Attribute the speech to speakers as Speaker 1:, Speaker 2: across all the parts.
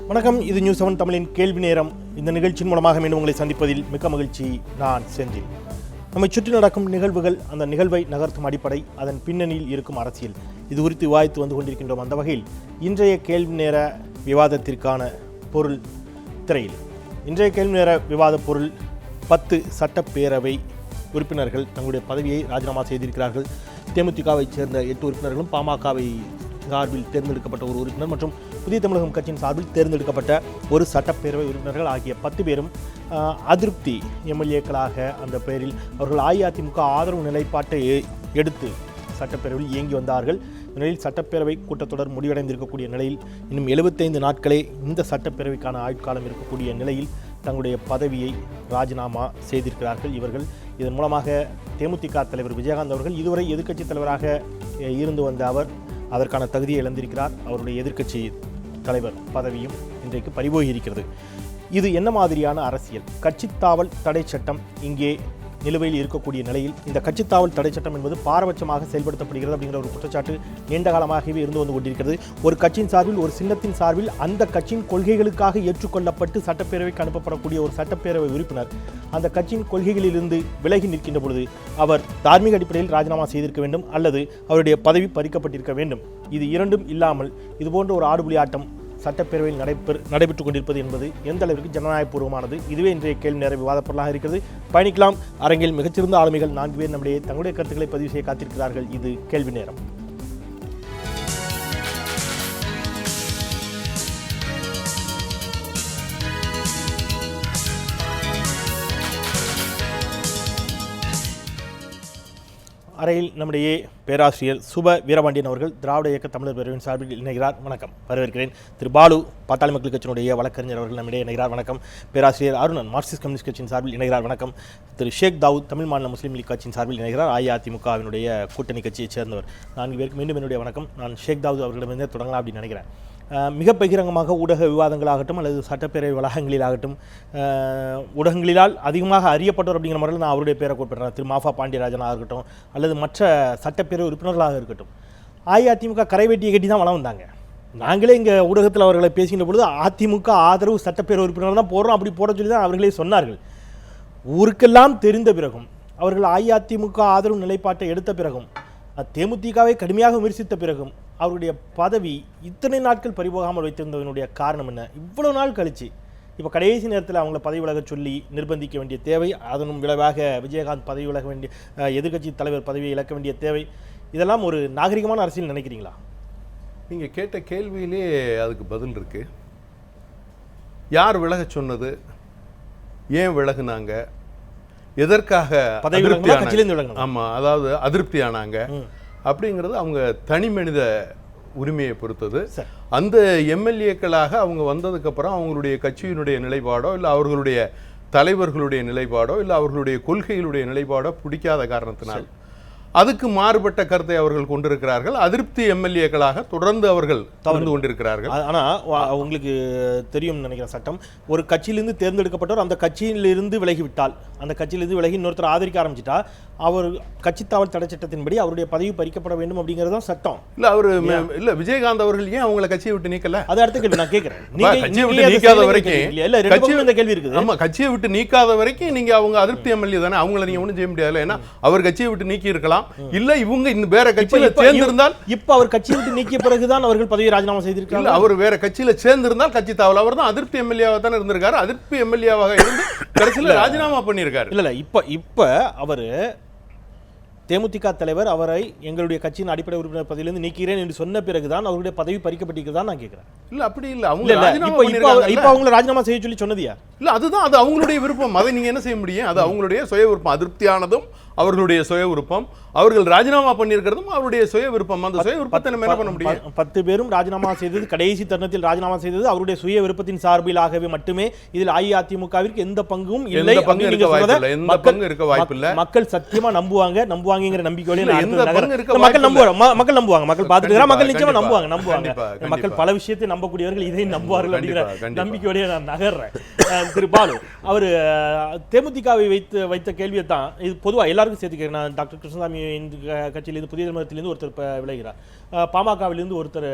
Speaker 1: வணக்கம், இது நியூஸ் 7 தமிழின் கேள்வி நேரம். இந்த நிகழ்ச்சியின் மூலமாக மீண்டும் உங்களை சந்திப்பதில் மிக்க மகிழ்ச்சி. நான் செந்தில். நம்மை சுற்றி நடக்கும் நிகழ்வுகள், அந்த நிகழ்வை நகர்த்தும் அடிப்படை, அதன் பின்னணியில் இருக்கும் அரசியல், இது குறித்து விவாதித்து வந்து கொண்டிருக்கின்றோம். அந்த வகையில் இன்றைய கேள்வி நேர விவாதத்திற்கான பொருள் திரையில். இன்றைய கேள்வி நேர விவாத பொருள் 10 சட்டப்பேரவை உறுப்பினர்கள் தங்களுடைய பதவியை ராஜினாமா செய்திருக்கிறார்கள். தேமுதிகவை சேர்ந்த 8 உறுப்பினர்களும், பாமகவை சார்பில் தேர்ந்தெடுக்கப்பட்ட ஒரு உறுப்பினர் மற்றும் புதிய தமிழகம் கட்சியின் சார்பில் தேர்ந்தெடுக்கப்பட்ட ஒரு சட்டப்பேரவை உறுப்பினர்கள் ஆகிய 10 பேரும் அதிருப்தி எம்எல்ஏக்களாக அந்த பெயரில் அவர்கள் அஇஅதிமுக ஆதரவு நிலைப்பாட்டை எடுத்து சட்டப்பேரவையில் இயங்கி வந்தார்கள். இந்த நிலையில் சட்டப்பேரவை கூட்டத்தொடர் முடிவடைந்திருக்கக்கூடிய நிலையில் இன்னும் 75 நாட்களே இந்த சட்டப்பேரவைக்கான ஆயுட்காலம் இருக்கக்கூடிய நிலையில் தங்களுடைய பதவியை ராஜினாமா செய்திருக்கிறார்கள் இவர்கள். இதன் மூலமாக தேமுதிக தலைவர் விஜயகாந்த் அவர்கள் இதுவரை எதிர்க்கட்சித் தலைவராக இருந்து வந்த அவர் அதற்கான தகுதியை இழந்திருக்கிறார். அவருடைய எதிர்க்கட்சி தலைவர் பதவியும் இன்றைக்கு பறிபோகி இருக்கிறது. இது என்ன மாதிரியான அரசியல்? கட்சித்தாவல் தடை சட்டம் இங்கே நிலுவையில் இருக்கக்கூடிய நிலையில் இந்த கட்சித்தாவல் தடை சட்டம் என்பது பாரபட்சமாக செயல்படுத்தப்படுகிறது அப்படிங்கிற ஒரு குற்றச்சாட்டு நீண்ட காலமாகவே இருந்து வந்து கொண்டிருக்கிறது. ஒரு கட்சியின் சார்பில், ஒரு சின்னத்தின் சார்பில் அந்த கட்சியின் கொள்கைகளுக்காக ஏற்றுக்கொள்ளப்பட்டு சட்டப்பேரவைக்கு அனுப்பப்படக்கூடிய ஒரு சட்டப்பேரவை உறுப்பினர் அந்த கட்சியின் கொள்கைகளிலிருந்து விலகி நிற்கின்ற பொழுது அவர் தார்மீக அடிப்படையில் ராஜினாமா செய்திருக்க வேண்டும் அல்லது அவருடைய பதவி பறிக்கப்பட்டிருக்க வேண்டும். இது இரண்டும் இல்லாமல் இதுபோன்ற ஒரு ஆடுபுலி ஆட்டம் சட்டப்பேரவையில் நடைபெற்றுக் கொண்டிருப்பது என்பது எந்த அளவிற்கு ஜனநாயகபூர்வமானது? இதுவே இன்றைய கேள்வி நேர விவாத பொருளாக இருக்கிறது. பயணிக்கலாம். அரங்கில் மிகச்சிறந்த ஆளுமைகள் 4 பேர் நம்முடைய தங்களுடைய கருத்துக்களை பதிவு செய்ய காத்திருக்கிறார்கள். இது கேள்வி நேரம். அறையில் நம்முடைய பேராசிரியர் சுப வீரபாண்டியன் அவர்கள் திராவிட இயக்க தமிழர் பேரவையின் சார்பில் இணைகிறார். வணக்கம், வரவேற்கிறேன். திரு பாலு பாட்டாளி மக்கள் கட்சியினுடைய வழக்கறிஞர் அவர்கள் நம்மிடையே இணைகிறார். வணக்கம். பேராசிரியர் அருணன் மார்க்சிஸ்ட் கம்யூனிஸ்ட் கட்சியின் சார்பில் இணைகிறார். வணக்கம். திரு ஷேக் தாவூத் தமிழ் மாநில முஸ்லீம் லீக் கட்சியின் சார்பில் இணைகிறார். அஇஅதிமுகவினுடைய கூட்டணி கட்சியைச் சேர்ந்தவர். 4 பேருக்கு மீண்டும் என்னுடைய வணக்கம். நான் ஷேக் தாவூத் அவர்களிடமிருந்தே தொடங்கலாம் அப்படின்னு நினைக்கிறேன். மிக பகிரங்கமாக ஊடக விவாதங்களாகட்டும் அல்லது சட்டப்பேரவை வளாகங்களிலாகட்டும் ஊடகங்களிலால் அதிகமாக அறியப்பட்டவர் அப்படிங்கிற முறையில் நான் அவருடைய பேரை குறிப்பிட்றேன். திரு மாஃபா பாண்டியராஜனாக இருக்கட்டும் அல்லது மற்ற சட்டப்பேரவை உறுப்பினர்களாக இருக்கட்டும், அஇஅதிமுக கரைவேட்டியை கட்டி தான் வளம் வந்தாங்க. நாங்களே இங்கே ஊடகத்தில் அவர்களை பேசுகின்ற பொழுது அதிமுக ஆதரவு சட்டப்பேரவை உறுப்பினர்கள் தான் போடுறோம், அப்படி போட சொல்லி தான் அவர்களே சொன்னார்கள். ஊருக்கெல்லாம் தெரிந்த பிறகும், அவர்கள் அஇஅதிமுக ஆதரவு நிலைப்பாட்டை எடுத்த பிறகும், தேமுதிகவை கடுமையாக விமர்சித்த பிறகும் அவருடைய பதவி இத்தனை நாட்கள் பறிபோகாமல் வைத்திருந்ததனுடைய காரணம் என்ன? இவ்வளவு நாள் கழிச்சு இப்போ கடைசி நேரத்தில் அவங்கள பதவி விலக சொல்லி நிர்பந்திக்க வேண்டிய தேவை, அதனும் விளைவாக விஜயகாந்த் பதவி விலக வேண்டிய, எதிர்க்கட்சி தலைவர் பதவியை இழக்க வேண்டிய தேவை, இதெல்லாம் ஒரு நாகரிகமான அரசியல் நினைக்கிறீங்களா?
Speaker 2: நீங்கள் கேட்ட கேள்வியிலே அதுக்கு பதில் இருக்கு. யார் விலக சொன்னது, ஏன் விலகுனாங்க, எதற்காக ஆமாம் அதாவது அதிருப்தி ஆனாங்க அப்படிங்கிறது அவங்க தனி மனித உரிமையை பொறுத்தது. அந்த எம்எல்ஏக்களாக அவங்க வந்ததுக்கப்புறம் அவங்களுடைய கட்சியினுடைய நிலைப்பாடோ இல்லை அவர்களுடைய தலைவர்களுடைய நிலைப்பாடோ இல்லை அவர்களுடைய கொள்கைகளுடைய நிலைப்பாடோ பிடிக்காத காரணத்தினால் அதுக்கு மாறுபட்ட கருத்தை அவர்கள் கொண்டிருக்கிறார்கள். அதிருப்தி எம்எல்ஏக்களாக தொடர்ந்து அவர்கள் தொடர்ந்து கொண்டிருக்கிறார்கள்.
Speaker 1: ஆனால் உங்களுக்கு தெரியும் நினைக்கிற சட்டம், ஒரு கட்சியிலிருந்து தேர்ந்தெடுக்கப்பட்டவர் அந்த கட்சியிலிருந்து விலகிவிட்டால், அந்த கட்சியிலிருந்து விலகி இன்னொருத்தர் ஆதரிக்க ஆரம்பிச்சிட்டா அவர் கட்சித்தாவல் தடை சட்டத்தின்படி அவருடைய பதவி பறிக்கப்பட வேண்டும் அப்படிங்கிறது தான் சட்டம்.
Speaker 2: இல்லை அவர் இல்லை விஜயகாந்த் அவர்கள் ஏன் அவங்களை கட்சியை விட்டு நீக்கல?
Speaker 1: அது அடுத்த கேள்வி நான் கேட்கிறேன்.
Speaker 2: கட்சியை விட்டு நீக்காத வரைக்கும்
Speaker 1: இந்த கேள்வி இருக்குது.
Speaker 2: ஆமா, கட்சியை விட்டு நீக்காத வரைக்கும் நீங்க அவங்க அதிருப்தி எம்எல்ஏ தானே, அவங்களை நீங்க ஒன்றும் செய்ய முடியாது. ஏன்னா அவர் கட்சியை விட்டு நீக்கி இருக்கலாம், இல்ல இவங்க இந்த வேற கட்சியில சேர்ந்திருந்தால்,
Speaker 1: இப்ப அவர் கட்சியை விட்டு நீக்கிய பிறகுதான் அவர்கள் பதவி ராஜினாமா செய்திருக்காங்க.
Speaker 2: அவர் வேற கட்சியில சேர்ந்திருந்தால் கட்சி தாவல், அவர் தான் அதிருப்தி எம்எல்ஏவாக தானே இருந்திருக்காரு. அதிருப்தி எம்எல்ஏவாக இருந்து கடைசியில் ராஜினாமா பண்ணியிருக்காரு.
Speaker 1: இல்ல இப்ப அவரு தேமுதிக தலைவர் அவரை எங்களுடைய கட்சியின் அடிப்படை உறுப்பினர் பதவியிலிருந்து நீக்கிறேன் என்று சொன்ன பிறகுதான் அவருடைய பதவி பறிக்கப்பட்டிருக்கிறதா நான் கேட்கிறேன்.
Speaker 2: இல்ல அப்படி இல்ல, அவங்க
Speaker 1: இப்ப அவங்களை ராஜினாமா செய்ய சொல்லி சொன்னதியா?
Speaker 2: இல்ல அதுதான், அது அவங்களுடைய விருப்பம். அதை நீங்க என்ன செய்ய முடியும்? அது அவங்களுடைய சுய விருப்பம். அதிருப்தியானதும் அவர்களுடைய சுய விருப்பம், அவர்கள் ராஜினாமா பண்ணியிருக்கிறதும் அவருடைய சுய விருப்பம். அந்த சுய விருப்பத்தை நம்ம என்ன பண்ண முடியும்?
Speaker 1: 10 பேரும் ராஜினாமா செய்தது, கடைசி தருணத்தில் ராஜினாமா செய்தது அவருடைய சுய விருப்பத்தின் சார்பிலாகவே மட்டுமே. இதில் அஇஅதிமுகவிற்கு எந்த பங்கும் இல்லை,
Speaker 2: இருக்க வாய்ப்பில்லை.
Speaker 1: மக்கள் சத்தியமா நம்புவாங்கிற நம்பிக்கையோட மக்கள் நம்புவாங்க. மக்கள் பார்த்துட்டு மக்கள் நிச்சயமா நம்புவாங்க. மக்கள் பல விஷயத்தை நம்பக்கூடியவர்கள், இதை நம்புவார்கள் அப்படிங்கிற நம்பிக்கையோட நான் நகர்றேன். திரு பாலு அவர் தேமுதிகவை வைத்த கேள்வியை தான் இது பொதுவாக எல்லாருக்கும் சேர்த்து கேட்கிறேன். நான் டாக்டர் கிருஷ்ணசாமி கட்சியிலிருந்து புதிய தமிழகத்திலிருந்து ஒருத்தர் விளைகிறார், பாமகவிலிருந்து ஒருத்தர்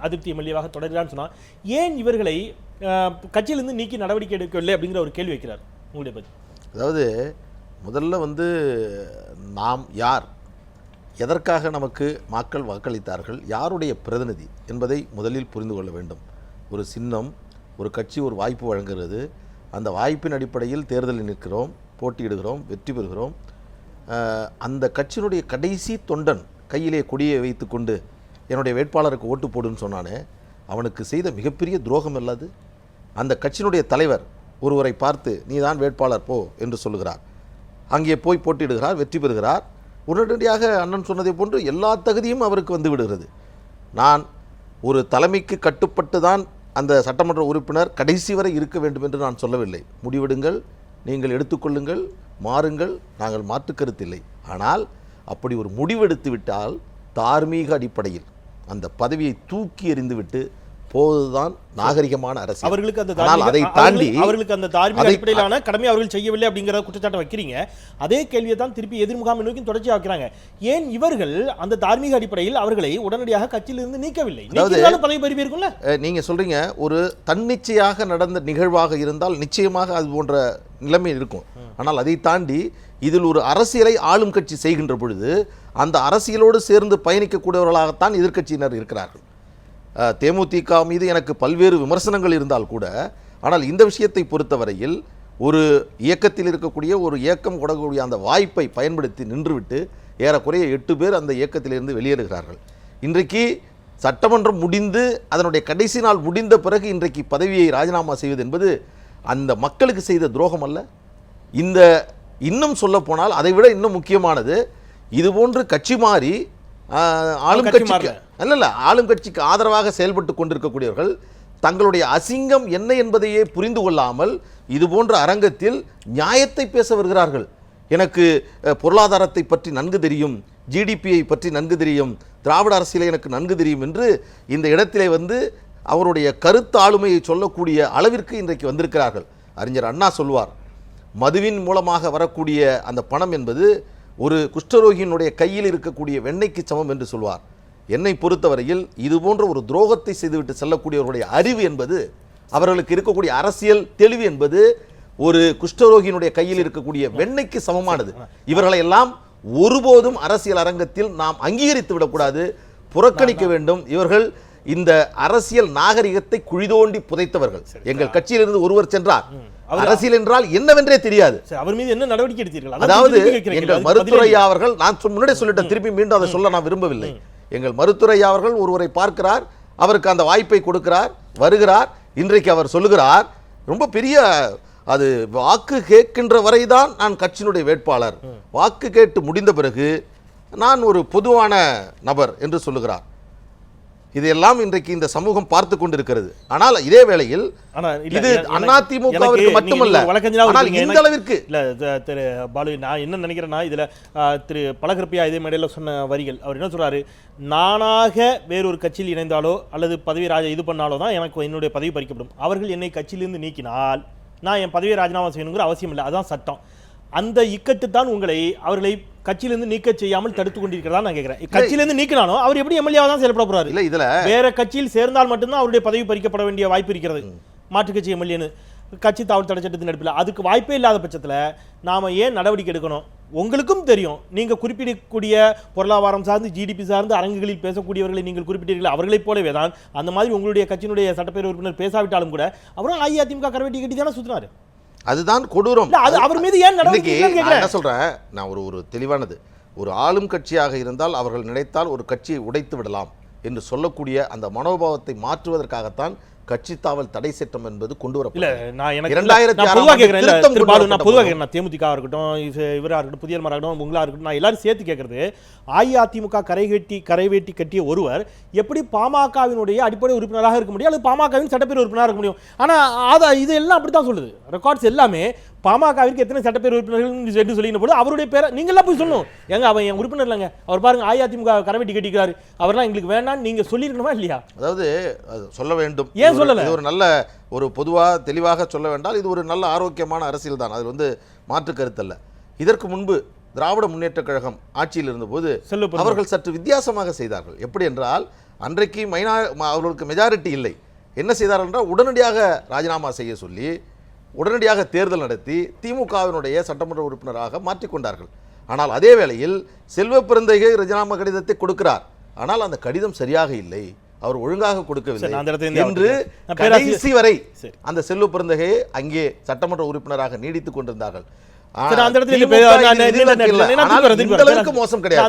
Speaker 1: அதிருப்தி எம்எல்ஏவாக தொடர்கிறான்னு சொன்னால் ஏன் இவர்களை கட்சியிலிருந்து நீக்கி நடவடிக்கை எடுக்கவில்லை அப்படிங்கிற ஒரு கேள்வி வைக்கிறார். உங்களுடைய பதில்.
Speaker 3: அதாவது முதல்ல நாம் யார், எதற்காக நமக்கு மக்கள் வாக்களித்தார்கள், யாருடைய பிரதிநிதி என்பதை முதலில் புரிந்து கொள்ள வேண்டும். ஒரு சின்னம், ஒரு கட்சி ஒரு வாய்ப்பு வழங்குகிறது. அந்த வாய்ப்பின் அடிப்படையில் தேர்தலில் நிற்கிறோம், போட்டியிடுகிறோம், வெற்றி பெறுகிறோம். அந்த கட்சியினுடைய கடைசி தொண்டன் கையிலே கொடியை வைத்து கொண்டு என்னுடைய வேட்பாளருக்கு ஓட்டு போடுன்னு சொன்னானே, அவனுக்கு செய்த மிகப்பெரிய துரோகம் அல்லது? அந்த கட்சியினுடைய தலைவர் ஒருவரை பார்த்து நீ தான் வேட்பாளர் போ என்று சொல்லுகிறார். அங்கே போய் போட்டியிடுகிறார், வெற்றி பெறுகிறார். உடனடியாக அண்ணன் சொன்னதை போன்று எல்லா தகுதியும் அவருக்கு வந்து விடுகிறது. நான் ஒரு தலைமைக்கு கட்டுப்பட்டு தான் அந்த சட்டமன்ற உறுப்பினர் கடைசி வரை இருக்க வேண்டும் என்று நான் சொல்லவில்லை. முடிவெடுங்கள், நீங்கள் எடுத்துக்கொள்ளுங்கள், மாறுங்கள், நாங்கள் மாற்று கருத்தில்லை. ஆனால் அப்படி ஒரு முடிவெடுத்து விட்டால் தார்மீக அடிப்படையில் அந்த பதவியை தூக்கி எறிந்துவிட்டு போதுதான் நாகரிகமான அரசு.
Speaker 1: அவர்களுக்கு அந்த
Speaker 3: அதை தாண்டி
Speaker 1: அவர்களுக்கு அந்த தார்மீக அடிப்படையிலான கடமை அவர்கள் செய்யவில்லை அப்படிங்கிற குற்றச்சாட்டை வைக்கிறீங்க. அதே கேள்வியை தான் திருப்பி எதிர்முகாம் நோக்கி தொடர்ச்சியாக வைக்கிறாங்க. ஏன் இவர்கள் அந்த தார்மீக அடிப்படையில் அவர்களை உடனடியாக கட்சியிலிருந்து நீக்கவில்லை? பதவி பெறுவீர்கள்ல
Speaker 3: நீங்க சொல்றீங்க, ஒரு தன்னிச்சையாக நடந்த நிகழ்வாக இருந்தால் நிச்சயமாக அது போன்ற நிலைமை இருக்கும். ஆனால் அதை தாண்டி இதில் ஒரு அரசியலை ஆளும் கட்சி செய்கின்ற பொழுது அந்த அரசியலோடு சேர்ந்து பயணிக்கக்கூடியவர்களாகத்தான் எதிர்க்கட்சியினர் இருக்கிறார்கள். தேமுதிக மீது எனக்கு பல்வேறு விமர்சனங்கள் இருந்தால் கூட, ஆனால் இந்த விஷயத்தை பொறுத்தவரையில் ஒரு இயக்கத்தில் இருக்கக்கூடிய ஒரு இயக்கம் கொடுக்கக்கூடிய அந்த வாய்ப்பை பயன்படுத்தி நின்றுவிட்டு ஏறக்குறைய 8 பேர் அந்த இயக்கத்திலிருந்து வெளியேறுகிறார்கள். இன்றைக்கு சட்டமன்றம் முடிந்து அதனுடைய கடைசி நாள் முடிந்த பிறகு இன்றைக்கு பதவியை ராஜினாமா செய்வது என்பது அந்த மக்களுக்கு செய்த துரோகம் அல்ல? இந்த இன்னும் சொல்ல போனால் அதை விட இன்னும் முக்கியமானது, இதுபோன்று கட்சி மாறி ஆளும் கட்சிக்கு அல்ல ஆளும் கட்சிக்கு ஆதரவாக செயல்பட்டு கொண்டிருக்கக்கூடியவர்கள் தங்களுடைய அசிங்கம் என்ன என்பதையே புரிந்து கொள்ளாமல் இது போன்ற அரங்கத்தில் நியாயத்தை பேச வருகிறார்கள். எனக்கு பொருளாதாரத்தை பற்றி நன்கு தெரியும், ஜிடிபியை பற்றி நன்கு தெரியும், திராவிட அரசியலை எனக்கு நன்கு தெரியும் என்று இந்த இடத்திலே அவருடைய கருத்து ஆளுமையை சொல்லக்கூடிய அளவிற்கு இன்றைக்கு வந்திருக்கிறார்கள். அறிஞர் அண்ணா சொல்வார், மதுவின் மூலமாக வரக்கூடிய அந்த பணம் என்பது ஒரு குஷ்டரோகியினுடைய கையில் இருக்கக்கூடிய வெண்ணெய்க்கு சமம் என்று சொல்வார். என்னை பொறுத்தவரையில் இது போன்ற ஒரு துரோகத்தை செய்துவிட்டு செல்லக்கூடியவர்களுடைய அறிவு என்பது, அவர்களுக்கு இருக்கக்கூடிய அரசியல் தெளிவு என்பது ஒரு குஷ்டரோகியினுடைய கையில் இருக்கக்கூடிய வெண்ணெய்க்கு சமமானது. இவர்களை எல்லாம் ஒருபோதும் அரசியல் அரங்கத்தில் நாம் அங்கீகரித்து விடக்கூடாது, புறக்கணிக்க வேண்டும். இவர்கள் இந்த அரசியல் நாகரிகத்தை குழிதோண்டி புதைத்தவர்கள். எங்கள் கட்சியிலிருந்து ஒருவர் சென்றார், அரசியல் என்றால் என்னவென்றே தெரியாது.
Speaker 1: அவர் மீது என்ன நடவடிக்கை எடுத்தீர்கள்?
Speaker 3: அதாவது எங்கள் மருத்துவரையா அவர்கள், நான் முன்னாடி சொல்லிட்டேன், திருப்பி மீண்டும் அதை சொல்ல நான் விரும்பவில்லை. எங்கள் மருத்துவரையா அவர்கள் ஒருவரை பார்க்கிறார், அவருக்கு அந்த வாய்ப்பை கொடுக்கிறார், வருகிறார். இன்றைக்கு அவர் சொல்லுகிறார், ரொம்ப பெரிய அது வாக்கு கேட்கின்ற வரைதான் நான் கட்சியினுடைய வேட்பாளர், வாக்கு கேட்டு முடிந்த பிறகு நான் ஒரு பொதுவான நபர் என்று சொல்லுகிறார். இதையெல்லாம் இன்றைக்கு இந்த சமூகம் பார்த்து கொண்டிருக்கிறது. ஆனால் இதே வேளையில் இது அதிமுகவிற்கு மட்டுமல்ல, ஆனால் இந்த அளவிற்கு
Speaker 1: இல்ல திரு பாலு, நான் என்ன நினைக்கிறேன்னா, இதுல திரு பழகற்பியா இதே மேடையில் சொன்ன வரிகள், அவர் என்ன சொல்றாரு, நானாக வேறொரு கட்சியில் இணைந்தாலோ அல்லது பதவி இது பண்ணாலோ தான் எனக்கு என்னுடைய பதவி பறிக்கப்படும். அவர்கள் என்னை கட்சியிலிருந்து நீக்கினால் நான் என் பதவியை ராஜினாமா செய்யணுங்கிற அவசியம் இல்லை, அதுதான் சட்டம். அந்த இக்கட்டு தான் அவர்களை கட்சியிலிருந்து நீக்க செய்யாமல் தடுத்து கொண்டிருக்கிறதா நான் கேட்கிறேன். கட்சியிலிருந்து நீக்கினாலும் அவர் எப்படி எம்எல்ஏவா தான் செயல்பட போறாரு? இல்ல, இதுல வேற கட்சியில் சேர்ந்தால் மட்டும்தான் அவருடைய பதவி பறிக்கப்பட வேண்டிய வாய்ப்பு இருக்கிறது. மாற்று கட்சி எம்எல்ஏன்னு கட்சி தாவல் தடை சட்டத்தின் அடிப்பில் அதுக்கு வாய்ப்பே இல்லாத பட்சத்தில் நாம ஏன் நடவடிக்கை எடுக்கணும்? உங்களுக்கும் தெரியும், நீங்க குறிப்பிடக்கூடிய பொருளாதாரம் சார்ந்து ஜிடிபி சார்ந்து அரங்குகளில் பேசக்கூடியவர்களை நீங்கள் குறிப்பிட்டீர்கள், அவர்களைப் போலவே தான் அந்த மாதிரி உங்களுடைய கட்சியினுடைய சட்டப்பேரவை உறுப்பினர் பேசாவிட்டாலும் கூட அவரும் அஇஅதிமுக கரவேட்டி கட்டி தானே சுத்தினாரு.
Speaker 3: அதுதான் கொடூரம்.
Speaker 1: அவர் மீது ஏன் நடவடிக்கை?
Speaker 3: என்ன சொல்றேன் நான், ஒரு தெளிவானது, ஒரு ஆளும் கட்சியாக இருந்தால் அவர்கள் நினைத்தால் ஒரு கட்சியை உடைத்து விடலாம் என்று சொல்லக்கூடிய அந்த மனோபாவத்தை மாற்றுவதற்காகத்தான் கட்சி தாவல் தடை சட்டம் என்பது கொண்டு வரப்பட்டது.
Speaker 1: தேமுதிக இருக்கட்டும், இவரா இருக்கட்டும், புதிய இருக்கட்டும், உங்களா இருக்கட்டும், நான் எல்லாரும் சேர்த்து கேட்கறது, அஇஅதிமுக கரைவேட்டி கட்டிய ஒருவர் எப்படி பாமகவினுடைய அடிப்படை உறுப்பினராக இருக்க முடியும், அல்லது பாமகவின் சட்டப்பேரவை உறுப்பினராக இருக்க முடியும்? ஆனா இது எல்லாம் அப்படித்தான் சொல்லுது. ரெக்கார்ட்ஸ் எல்லாமே பாமகவிற்கு எத்தனை சட்டப்பேரவை உறுப்பினர்கள் என்று சொல்லின போது அவருடைய பேரை நீங்களாம் போய் சொல்லணும். எங்க அவன் என் உறுப்பினர் இல்லைங்க, அவர் பாருங்க அஇஅதிமுக கரவேட்டி கட்டிக்கிறாரு, அவர்லாம் எங்களுக்கு வேண்டாம் நீங்க சொல்லிருக்கணுமா இல்லையா?
Speaker 3: அதாவது சொல்ல வேண்டும்.
Speaker 1: ஏன் இல்லைன்னு சொல்லல.
Speaker 3: இது ஒரு நல்ல ஒரு பொதுவாக தெளிவாக சொல்ல வேண்டால் இது ஒரு நல்ல ஆரோக்கியமான அரசியல் தான். அது வந்து மாற்று கருத்தல்ல. இதற்கு முன்பு திராவிட முன்னேற்ற கழகம் ஆட்சியில் இருந்தபோது அவர்கள் சற்று வித்தியாசமாக செய்தார்கள். எப்படி என்றால் அன்றைக்கு அவர்களுக்கு மெஜாரிட்டி இல்லை. என்ன செய்தார்கள் என்றால் உடனடியாக ராஜினாமா செய்ய சொல்லி உடனடியாக தேர்தல் நடத்தி திமுகவினுடைய சட்டமன்ற உறுப்பினராக மாற்றிக்கொண்டார்கள். ஆனால் அதே வேளையில் செல்வ பெருந்தகை ராஜினாமா கடிதத்தை கொடுக்கிறார். ஆனால் அந்த கடிதம் சரியாக இல்லை, அவர் ஒழுங்காக கொடுக்கவில்லை என்று கடைசி வரை அந்த செல்வ பெருந்தகையை அங்கே சட்டமன்ற உறுப்பினராக நீடித்துக் கொண்டிருந்தார்கள். மோசம் கிடையாது.